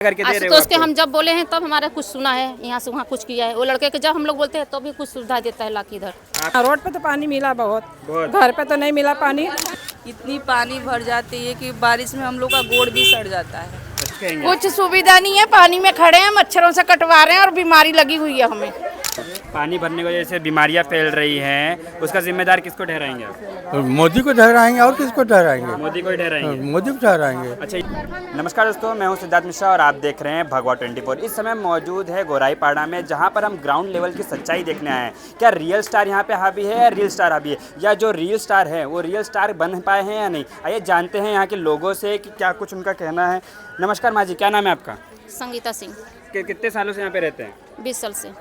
करके दे रहे हो आशुतोष के आपको? हम जब बोले हैं तब हमारा कुछ सुना है, यहाँ से वहाँ कुछ किया है। वो लड़के के जब हम लोग बोलते हैं तो भी कुछ सुविधा देता है लाके इधर। रोड पे तो पानी मिला बहुत, बहुत। घर पे तो नहीं मिला पानी। इतनी पानी भर जाती है कि बारिश में हम लोग का गोड़ भी सड़ जाता है। कहेंगे कुछ सुविधा नहीं है, पानी में खड़े हैं, मच्छरों से कटवा रहे हैं और बीमारी लगी हुई है हमें। पानी भरने की वजह से बीमारियां फैल रही हैं, उसका जिम्मेदार किसको ठहराएंगे आप? मोदी को ठहराएंगे और किसको ठहराएंगे? मोदी को ही ठहराएंगे। मोदी को ठहराएंगे। अच्छा, नमस्कार दोस्तों, मैं हूं सिद्धार्थ मिश्रा और आप देख रहे हैं भगवा 24। इस समय मौजूद है गोराईपाड़ा में, जहां पर हम ग्राउंड लेवल की सच्चाई देखने आए हैं। क्या रियल स्टार यहां पे हावी है या रियल स्टार हावी है, या जो रियल स्टार है वो रियल स्टार बन पाए हैं या नहीं? आइए जानते हैं यहाँ के लोगों से कि क्या कुछ उनका कहना है। नमस्कार माँ जी, क्या नाम है आपका? संगीता सिंह, कितने सालों से यहाँ पे रहते हैं? 20 साल से।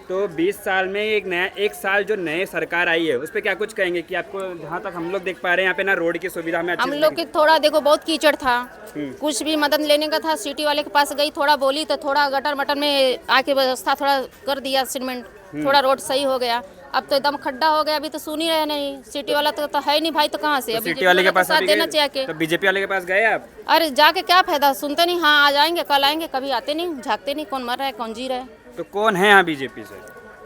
तो 20 साल में एक साल जो नए सरकार आई है उस पर क्या कुछ कहेंगे कि आपको, जहाँ तक हम लोग देख पा रहे हैं यहाँ पे ना रोड की सुविधा में हम लोग की थोड़ा देखो बहुत कीचड़ था, कुछ भी मदद लेने का था, सिटी वाले के पास गई, थोड़ा बोली तो थोड़ा गटर मटर में आके व्यवस्था थोड़ा कर दिया, सीमेंट थोड़ा रोड सही हो गया। अब तो एकदम खड्डा हो गया, अभी तो सुन ही रहे नहीं। सिटी वाला तो है नहीं भाई, तो कहाँ से? अभी सिटी वाले के पास साथ अभी देना गए? चाहिए। तो बीजेपी वाले के पास गए आप? अरे जाके क्या फायदा, सुनते नहीं। हाँ आ जाएंगे, कल आएंगे, कभी आते नहीं, झाँकते नहीं, कौन मर रहा है कौन जी रहा है। तो कौन है यहाँ बीजेपी से?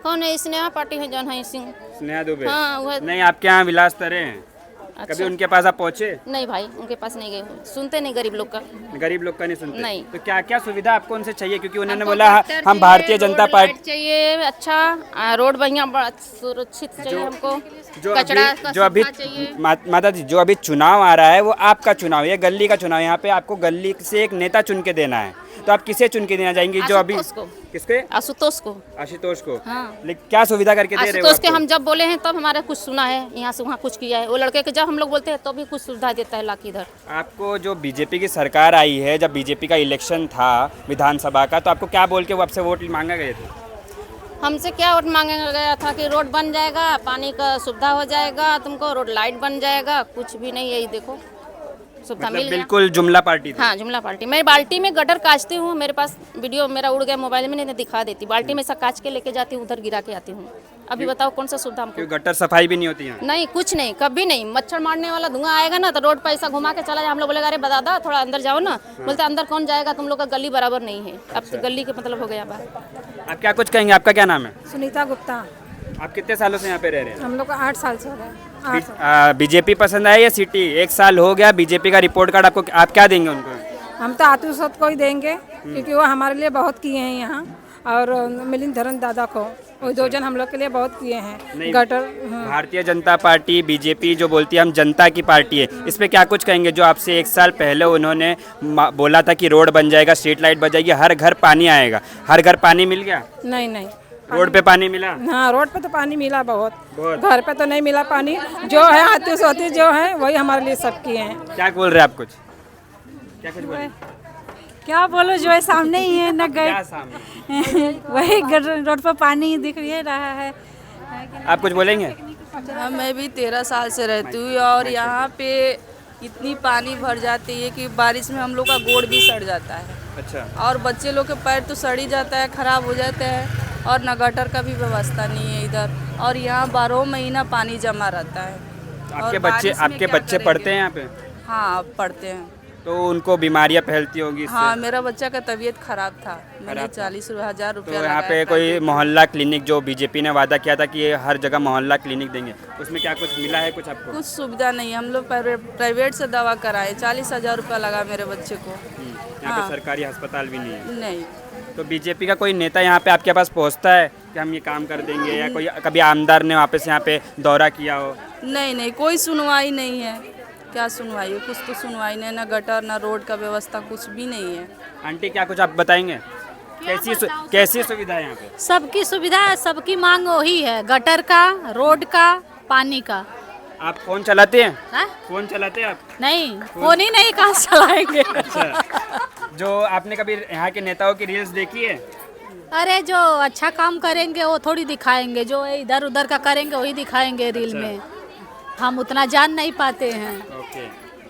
कौन है? स्नेहा पार्टी है, जौन है सिंह। स्नेहा दुबे? हाँ वह। नहीं, आपके यहाँ विलास तरे हैं। अच्छा। कभी उनके पास आप पहुँचे? नहीं भाई, उनके पास नहीं गए, सुनते नहीं गरीब लोग का। गरीब लोग का नहीं सुनते? नहीं। तो क्या क्या सुविधा आपको उनसे चाहिए, क्योंकि उन्होंने हमको बोला डॉक्टर हम चाहिए, Bharatiya Janata road party light चाहिए, अच्छा रोड बढ़िया सुरक्षित चाहिए हमको, जो कचरा अभी का जो अभी सुविधा चाहिए। माता जी, जो अभी चुनाव आ रहा है वो आपका चुनाव है, ये गली का चुनाव है। यहाँ पे आपको गली से एक नेता चुन के देना है, तो आप किसे चुन के देना चाहेंगे? जो अभी आशुतोष को। किसके? आशुतोष को। आशुतोष को? हाँ। लेकिन क्या सुविधा करके दे रहे हो आशुतोष के आपको? हम जब बोले हैं तब हमारा कुछ सुना है, यहाँ से वहाँ कुछ किया है। वो लड़के के जब हम लोग बोलते हैं तो भी कुछ सुविधा देता है लाके इधर। आपको जो बीजेपी की सरकार आई है, जब बीजेपी का इलेक्शन था विधानसभा का, तो आपको क्या बोल के वो आपसे वोट मांगा गए थे? हमसे क्या वोट मांगा गया था कि रोड बन जाएगा, पानी का सुविधा हो जाएगा, तुमको रोड लाइट बन जाएगा। कुछ भी नहीं, यही देखो सुविधा मिल मतलब गया। बिल्कुल जुमला पार्टी थी। हाँ जुमला पार्टी। मैं बाल्टी में गटर काचती हूँ, मेरे पास वीडियो मेरा उड़ गया मोबाइल में, नहीं दिखा देती। बाल्टी में सब काच के लेके जाती हूँ, उधर गिरा के आती हूँ। अभी बताओ कौन सा सुविधा हमको? क्यों गटर सफाई भी नहीं होती यहाँ? नहीं, कुछ नहीं, कभी नहीं। मच्छर मारने वाला धुआं आएगा ना तो रोड पर ऐसा घुमा के चला जाए। हम लोग बोलेगा अरे दादा थोड़ा अंदर जाओ ना, बोलते अंदर कौन जाएगा, तुम लोग का गली बराबर नहीं है। अब तो गली के मतलब हो गया बात। आप क्या कुछ कहेंगे? आपका क्या नाम है? सुनीता गुप्ता। आप कितने सालों से यहाँ पे रह रहे हैं? हम लोग को 8 साल से हो गए। बीजेपी पसंद है या सिटी? एक साल हो गया बीजेपी का रिपोर्ट कार्ड, आपको आप क्या देंगे उनको? हम तो आतुषत को ही देंगे, क्योंकि वो हमारे लिए बहुत किए हैं यहाँ, और मिलिंद धरन दादा को, वो 2 जन हम लोग के लिए बहुत किए हैं। गटर। हाँ। भारतीय जनता पार्टी बीजेपी जो बोलती है हम जनता की पार्टी है, इस पे क्या कुछ कहेंगे? जो आपसे एक साल पहले उन्होंने बोला था कि रोड बन जाएगा, स्ट्रीट लाइट बन जाएगी, हर घर पानी आएगा, हर घर पानी मिल गया? नहीं नहीं, रोड पे पानी मिला? हाँ रोड पे तो पानी मिला बहुत, बहुत। घर पे तो नहीं मिला पानी। जो है आतिश होती जो है वही हमारे लिए सब किए हैं। क्या बोल रहे हैं आप? कुछ क्या कुछ बोले? क्या बोलो, जो है सामने ही है न गए। क्या सामने? वही रोड पर पानी दिख रहा है। आप कुछ बोलेंगे? हाँ, मैं भी 13 साल से रहती हूँ और यहाँ पे इतनी पानी भर जाती है कि बारिश में हम लोग का गोड़ भी सड़ जाता है। अच्छा। और बच्चे लोग के पैर तो सड़ ही जाता है, खराब हो जाते हैं। और न गटर का भी व्यवस्था नहीं है इधर, और यहाँ 12 महीना पानी जमा रहता है। आपके और बच्चे बारिश में क्या बच्चे करेंगे? पढ़ते हैं यहाँ पे? हाँ पढ़ते हैं। तो उनको बीमारियाँ फैलती होगी इससे? हाँ, मेरा बच्चा का तबीयत खराब था, मैंने खराब था। 40,000 तो रुपया यहाँ पे लगाया कोई था। मोहल्ला क्लिनिक, जो बीजेपी ने वादा किया था कि ये हर जगह मोहल्ला क्लिनिक देंगे, उसमें क्या कुछ मिला है कुछ आपको? कुछ सुविधा नहीं, हम लोग प्राइवेट से दवा कराए, 40,000 रुपया लगा मेरे बच्चे को। यहाँ हाँ। पे सरकारी अस्पताल भी नहीं है। नहीं, तो बीजेपी का कोई नेता यहाँ पे आपके पास पहुँचता है कि हम ये काम कर देंगे, या कोई कभी आमदार ने वापस यहाँ पे दौरा किया हो? नहीं, कोई सुनवाई नहीं है। क्या सुनवाई है? कुछ तो सुनवाई नहीं, ना गटर ना रोड का व्यवस्था, कुछ भी नहीं है। आंटी क्या कुछ आप बताएंगे? कैसी सुविधा है यहाँ पे? सबकी सुविधा है, सबकी मांग वही है, गटर का, रोड का, पानी का। आप फोन चलाते हैं? हाँ? फोन चलाते हैं आप? नहीं, फोन ही नहीं, कहाँ से चलाएंगे। अच्छा। जो आपने कभी यहाँ के नेताओं की रील्स देखी है? अरे जो अच्छा काम करेंगे वो थोड़ी दिखाएंगे, जो इधर उधर का करेंगे वही दिखाएंगे रील में। हम उतना जान नहीं पाते हैं। ओके।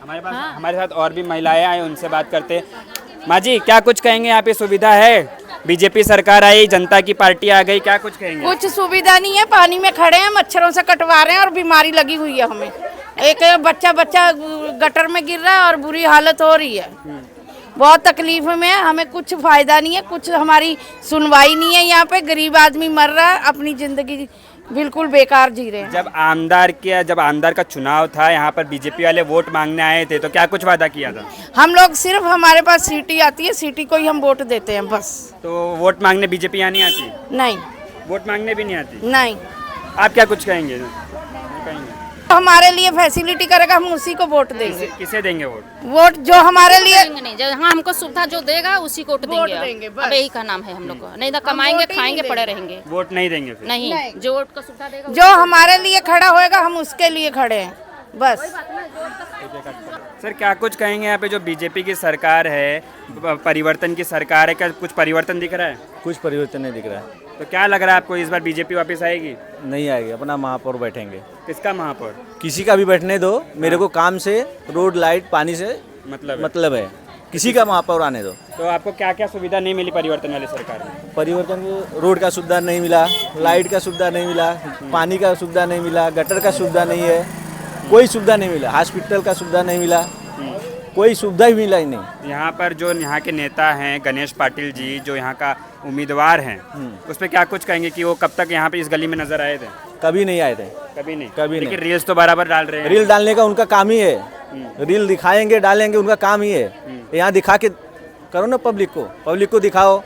हमारे साथ और भी महिलाएं आए, उनसे बात करते हैं। माँ जी क्या कुछ कहेंगे? यहाँ पे सुविधा है? बीजेपी सरकार आई, जनता की पार्टी आ गई, क्या कुछ कहेंगे? कुछ सुविधा नहीं है, पानी में खड़े हैं, मच्छरों से कटवा रहे हैं और बीमारी लगी हुई है हमें। एक बच्चा गटर में गिर रहा है और बुरी हालत हो रही है। बहुत तकलीफ में है, हमें कुछ फायदा नहीं है, कुछ हमारी सुनवाई नहीं है। यहाँ पे गरीब आदमी मर रहा है, अपनी जिंदगी बिल्कुल बेकार जी रहे हैं। जब आमदार का चुनाव था यहाँ पर बीजेपी वाले वोट मांगने आए थे तो क्या कुछ वादा किया था? हम लोग सिर्फ हमारे पास सीटी आती है, सीटी को ही हम वोट देते हैं बस। तो वोट मांगने बीजेपी यहाँ नहीं आती? नहीं, वोट मांगने भी नहीं आती? नहीं। आप क्या कुछ कहेंगे? हमारे लिए फैसिलिटी करेगा, हम उसी को वोट देंगे। किसे देंगे वोट? वोट जो हमारे लिए नहीं, जहाँ हमको सुविधा जो देगा उसी को वोट देंगे अब यही का नाम है हम लोग को। नहीं तो कमाएंगे खाएंगे पड़े रहेंगे, वोट नहीं देंगे फिर? नहीं, जो वोट का सुविधा देगा जो हमारे लिए खड़ा होएगा हम उसके लिए खड़े हैं बस। सर क्या कुछ कहेंगे यहाँ पे जो बीजेपी की सरकार है, परिवर्तन की सरकार है, क्या कुछ परिवर्तन दिख रहा है? कुछ परिवर्तन नहीं दिख रहा है। तो क्या लग रहा है आपको, इस बार बीजेपी वापस आएगी? नहीं आएगी, अपना महापौर बैठेंगे। किसका महापौर? किसी का भी बैठने दो, मेरे को काम से, रोड लाइट पानी से मतलब है, किसी का महापौर आने दो। तो आपको क्या क्या सुविधा नहीं मिली परिवर्तन वाली सरकार में? परिवर्तन को रोड का सुविधा नहीं मिला, लाइट का सुविधा नहीं मिला, पानी का सुविधा नहीं मिला, गटर का सुविधा नहीं है, कोई सुविधा नहीं मिला, हॉस्पिटल का सुविधा नहीं मिला, कोई सुविधा ही मिला ही नहीं। यहाँ पर जो यहाँ के नेता हैं गणेश पाटिल जी, जो यहाँ का उम्मीदवार हैं, उस पर क्या कुछ कहेंगे कि वो कब तक यहाँ पे इस गली में नजर आए थे? कभी नहीं आए थे, कभी नहीं। कभी लेकिन नहीं। रील्स तो बराबर डाल रहे हैं। रील डालने का उनका काम ही है, रील दिखाएंगे डालेंगे, उनका काम ही है। यहाँ दिखा के करो ना, पब्लिक को दिखाओ,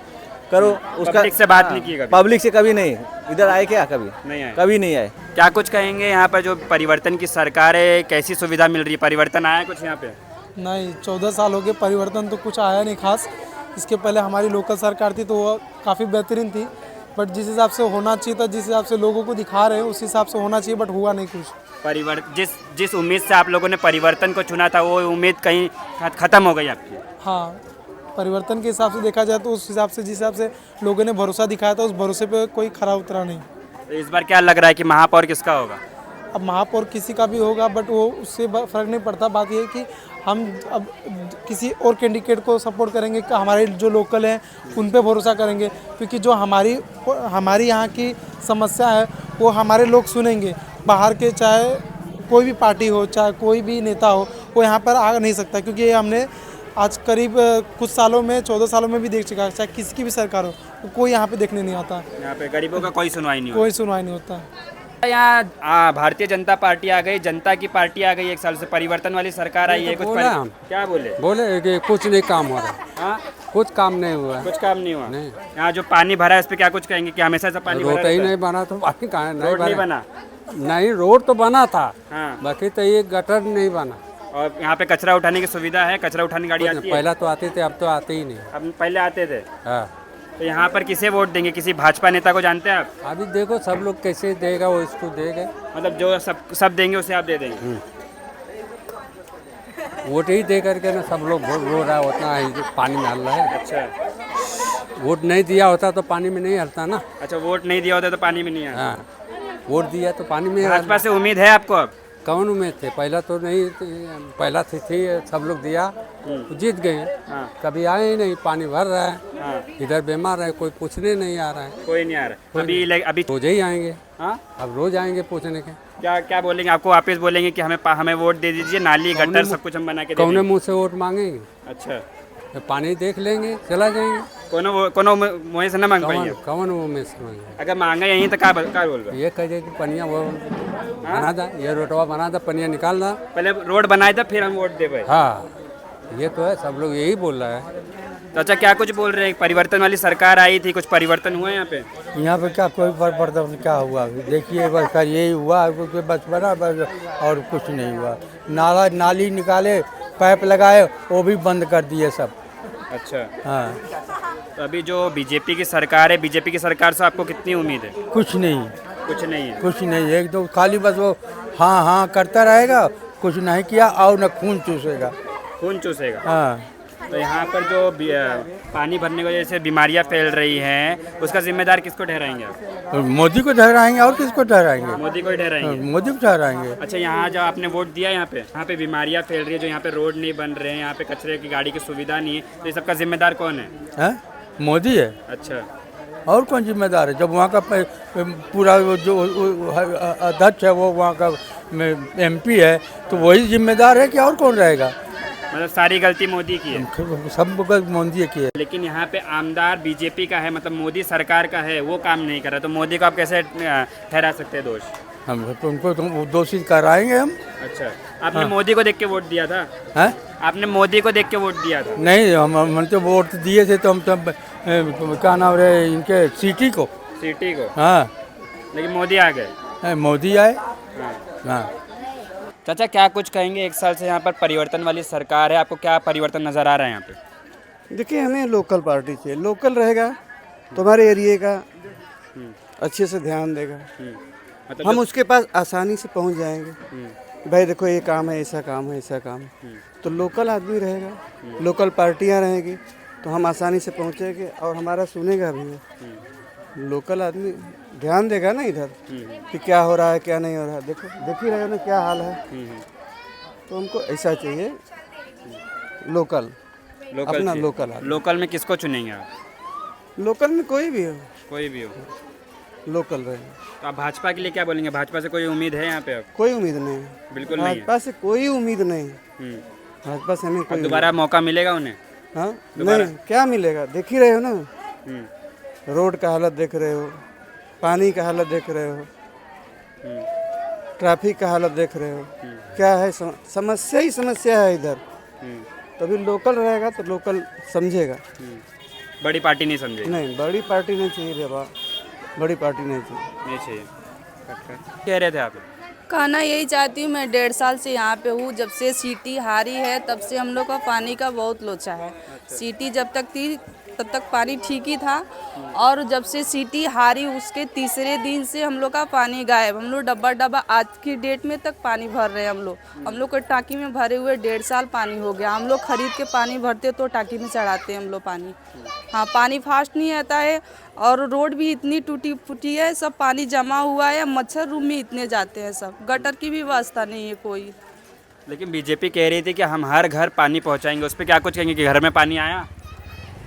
करो उसका। पब्लिक से बात नहीं की कभी? पब्लिक से कभी नहीं। इधर आए क्या? कभी नहीं आए। कभी नहीं आए। क्या कुछ कहेंगे यहाँ पर जो परिवर्तन की सरकार है, कैसी सुविधा मिल रही है? परिवर्तन आया कुछ यहाँ पे? नहीं, 14 साल हो गए, परिवर्तन तो कुछ आया नहीं खास। इसके पहले हमारी लोकल सरकार थी तो वो काफ़ी बेहतरीन थी, बट जिस हिसाब से होना चाहिए था, जिस हिसाब से लोगों को दिखा रहे हैं उस हिसाब से होना चाहिए, बट हुआ नहीं कुछ। जिस उम्मीद से आप लोगों ने परिवर्तन को चुना था वो उम्मीद कहीं खत्म हो गई आपकी? हाँ, परिवर्तन के हिसाब से देखा जाए तो उस हिसाब से, जिस हिसाब से लोगों ने भरोसा दिखाया था, उस भरोसे पे कोई खरा उतरा नहीं। तो इस बार क्या लग रहा है कि महापौर किसका होगा? अब महापौर किसी का भी होगा, बट वो उससे फ़र्क नहीं पड़ता। बात ये है कि हम अब किसी और कैंडिडेट को सपोर्ट करेंगे कि हमारे जो लोकल हैं उन पे भरोसा करेंगे, क्योंकि जो हमारी यहाँ की समस्या है वो हमारे लोग सुनेंगे। बाहर के चाहे कोई भी पार्टी हो, चाहे कोई भी नेता हो, वो यहाँ पर आ नहीं सकता, क्योंकि ये हमने आज करीब कुछ सालों में, 14 सालों में भी देख चुका है। चाहे किसकी भी सरकार हो, कोई यहाँ पे देखने नहीं आता, यहाँ पे गरीबों का कोई सुनवाई नहीं कोई सुनवाई नहीं होता। यहाँ भारतीय जनता पार्टी आ गई, जनता की पार्टी आ गई, 1 साल से परिवर्तन वाली सरकार आई है। कुछ क्या बोले कि कुछ नहीं काम हो रहा। हाँ, कुछ काम नहीं हुआ। कुछ काम नहीं हुआ। यहाँ जो पानी भरा है इस पे क्या कुछ कहेंगे कि हमेशा से पानी भरा ही नहीं बना तो बाकी कहाँ रोड नहीं बना? नहीं, रोड तो बना था, हाँ। बाकी तो ये गटर नहीं बना। और यहाँ पे कचरा उठाने की सुविधा है? कचरा उठाने गाड़ी आती है? पहला तो आते थे, अब तो आते ही नहीं। अब पहले आते थे। हाँ। तो यहाँ पर किसे वोट देंगे? किसी भाजपा नेता को जानते हैं आप? अभी देखो सब लोग कैसे देगा, वो इसको देंगे। मतलब जो सब देंगे उसे आप दे देंगे? वोट ही दे करके ना सब लोग रो रहा है, उतना ही पानी में हल रहा है। अच्छा, वोट नहीं दिया होता तो पानी में नहीं हलता ना। अच्छा, वोट नहीं दिया होता तो पानी में नहीं आता। हाँ, वोट दिया तो पानी में। भाजपा से उम्मीद है आपको? अब कौन उम्मीद थे? पहला तो नहीं, पहला थी सब लोग दिया, जीत गए। हाँ। कभी आए ही नहीं, पानी भर रहा है। हाँ। इधर बीमार है, कोई पूछने नहीं आ रहा है। कोई नहीं आ रहा। अभी रोज ही आएंगे। हाँ, अब रोज आएंगे पूछने के। क्या बोलेंगे आपको? वापस बोलेंगे कि हमें वोट दे दीजिए, नाली गटर सब कुछ हम बना के दे कौन देंगे। मुँह से वोट मांगेंगे? अच्छा, तो पानी देख लेंगे, चला जाएंगे। कोनो मुँह से न मांग पाएंगे? कौन वो में से मांगे? अगर मांगा यहीं तो क्या बोल रहे? ये कह दे कि पनिया वो बना था, ये रोटवा बना था, पनिया निकाल था। पहले रोड बनाए था फिर हम वोट दे पाए। हाँ, ये तो है, सब लोग यही बोल रहा है। तो अच्छा, क्या कुछ बोल रहे हैं? परिवर्तन वाली सरकार आई थी, कुछ परिवर्तन हुआ है यहाँ पे? यहाँ पे क्या कोई परिवर्तन क्या हुआ? देखिए बस यही हुआ, बस बना बस, और कुछ नहीं हुआ। नाली निकाले, पाइप लगाए, वो भी बंद कर दिए सब। अच्छा, हाँ। तो अभी जो बीजेपी की सरकार है, बीजेपी की सरकार से आपको कितनी उम्मीद है? कुछ नहीं, कुछ नहीं है। कुछ नहीं, एक दो खाली बस वो हाँ हाँ करता रहेगा, कुछ नहीं किया और न खून चूसेगा। खून चूसेगा? हाँ। तो यहाँ पर जो पानी भरने की वजह से बीमारियाँ फैल रही हैं, उसका जिम्मेदार किसको ठहराएंगे आप? मोदी को ठहराएंगे, और किसको ठहराएंगे? मोदी को ही ठहराएंगे। मोदी को ठहराएंगे। अच्छा, यहाँ जब आपने वोट दिया, यहाँ पे बीमारियाँ फैल रही है, जो यहाँ पे रोड नहीं बन रहे हैं, यहाँ पे कचरे की गाड़ी की सुविधा नहीं है, तो ये सबका जिम्मेदार कौन है? मोदी है। अच्छा, और कौन जिम्मेदार है? जब वहाँ का पूरा जो अध्यक्ष है वो वहाँ का MP है, तो वही जिम्मेदार है कि और कौन रहेगा? मतलब सारी गलती मोदी की है। सब मोदी की है। लेकिन यहाँ पे आमदार बीजेपी का है, मतलब मोदी सरकार का है, वो काम नहीं कर रहा, तो मोदी को आप कैसे ठहरा सकते हैं दोष? हम तो उनको तो दोषी कराएंगे हम। अच्छा, आपने मोदी को देख के वोट दिया था? हैं? आपने मोदी को देख के वोट दिया था? नहीं, हम तो वोट दिए थे तो हम तब क्या नाम रहे इनके सिटी को। सिटी को? हाँ, लेकिन मोदी आ गए। मोदी आए। हाँ। हाँ, चाचा क्या कुछ कहेंगे, एक साल से यहाँ पर परिवर्तन वाली सरकार है, आपको क्या परिवर्तन नज़र आ रहा है यहाँ पे? देखिए, हमें लोकल पार्टी चाहिए। लोकल रहेगा तो हमारे एरिए का अच्छे से ध्यान देगा, मतलब हम उसके पास आसानी से पहुंच जाएंगे। भाई देखो, ये काम है, ऐसा काम है, ऐसा काम है, तो लोकल आदमी रहेगा, लोकल पार्टियां रहेंगी तो हम आसानी से पहुंचेंगे और हमारा सुनेगा भी। लोकल आदमी ध्यान देगा ना इधर कि क्या हो रहा है, क्या नहीं हो रहा है। देखो, देख ही रहे हो ना क्या हाल है। तो हमको ऐसा चाहिए, लोकल अपना चाहिए। लोकल आदमी। लोकल में किसको चुनेंगे आप? लोकल में कोई भी हो, कोई भी हो, लोकल रहे। तो आप भाजपा के लिए क्या बोलेंगे? भाजपा से कोई उम्मीद है यहाँ पे अब? कोई उम्मीद नहीं है, बिल्कुल नहीं है। भाजपा से कोई उम्मीद नहीं। हम्म। भाजपा से हमें अब कोई दोबारा मौका मिलेगा उन्हें? हाँ दोबारा? नहीं, क्या मिलेगा? देख ही रहे हो ना, हम्म। रोड का हालत देख रहे हो, पानी का हालत देख रहे हो, ट्रैफिक का हालत देख रहे हो, क्या है समस्या ही समस्या है इधर। तभी लोकल रहेगा तो लोकल समझेगा। बड़ी पार्टी नहीं समझेगी? नहीं, बड़ी पार्टी नहीं चाहिए रे बा, बड़ी पार्टी नहीं चाहिए। नहीं चाहिए। कह रहे थे आप? कहना यही चाहती हूँ, मैं 1.5 साल से यहाँ पे हूँ। जब से सिटी हारी है तब से हम लोग का पानी का बहुत लोचा है। सिटी जब तक थी तब तक पानी ठीक ही था, और जब से सिटी हारी उसके तीसरे दिन से हम लोग का पानी गायब। हम लोग डब्बा डब्बा आज की डेट में तक पानी भर रहे हैं। हम लोग को टाँकी में भरे हुए 1.5 साल पानी हो गया। हम लोग खरीद के पानी भरते तो टाँकी में चढ़ाते हैं हम लोग पानी। हाँ, पानी फास्ट नहीं आता है, और रोड भी इतनी टूटी फूटी है, सब पानी जमा हुआ है, मच्छर रूम में इतने जाते हैं सब। गटर की भी व्यवस्था नहीं है कोई। लेकिन बीजेपी कह रही थी कि हम हर घर पानी पहुंचाएंगे, उस पर क्या कुछ कहेंगे कि घर में पानी आया?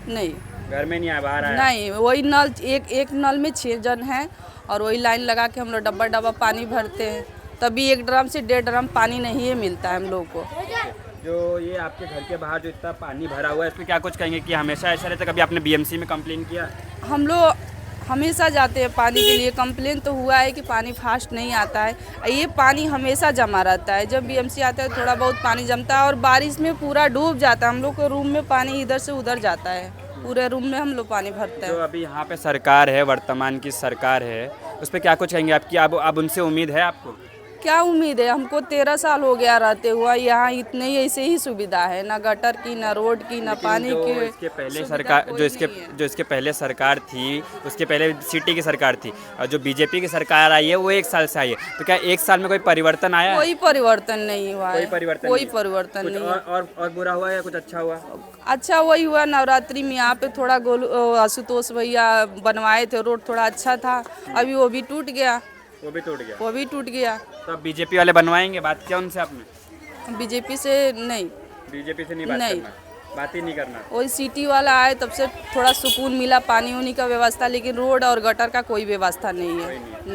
नहीं, घर में नहीं आया, बाहर आया? नहीं, वही नल, एक नल में 6 जन हैं, और वही लाइन लगा के हम लोग डब्बा डब्बा पानी भरते हैं। तभी 1 ड्रम से 1.5 ड्रम पानी नहीं है मिलता है हम लोग को। जो ये आपके घर के बाहर जो इतना पानी भरा हुआ है, इस पर क्या कुछ कहेंगे कि हमेशा ऐसा रहता है? कभी आपने बीएमसी में कंप्लेन किया? हम लोग हमेशा जाते हैं पानी के लिए। कंप्लेन तो हुआ है कि पानी फास्ट नहीं आता है। ये पानी हमेशा जमा रहता है। जब बीएमसी आता है थोड़ा बहुत पानी जमता है, और बारिश में पूरा डूब जाता है। हम लोग को रूम में पानी इधर से उधर जाता है, पूरे रूम में हम लोग पानी भरते हैं। जो अभी यहाँ पे सरकार है, वर्तमान की सरकार है, उस पर क्या कुछ कहेंगे आपकी? अब उनसे उम्मीद है आपको? क्या उम्मीद है? हमको 13 साल हो गया रहते हुआ यहाँ। इतने ही ऐसे ही सुविधा है, ना गटर की, ना रोड की, ना पानी की। इसके पहले सरकार जो इसके पहले सरकार थी, उसके पहले सिटी की सरकार थी, और जो बीजेपी की सरकार आई है वो 1 साल से आई है। तो क्या 1 साल में कोई परिवर्तन आया? कोई परिवर्तन नहीं हुआ है। कोई परिवर्तन नहीं है। और बुरा हुआ या कुछ अच्छा हुआ? अच्छा वही हुआ, नवरात्रि में यहाँ पे थोड़ा आशुतोष भैया बनवाए थे रोड, थोड़ा अच्छा था। अभी वो भी टूट गया। वो भी टूट गया। तो अब बीजेपी वाले बनवाएंगे? बात किया उनसे आपने? बीजेपी से नहीं, बीजेपी से नहीं बात करना, बात ही नहीं करना। वही सिटी वाला आए तब से थोड़ा सुकून मिला, पानी उनी का व्यवस्था, लेकिन रोड और गटर का कोई व्यवस्था नहीं है।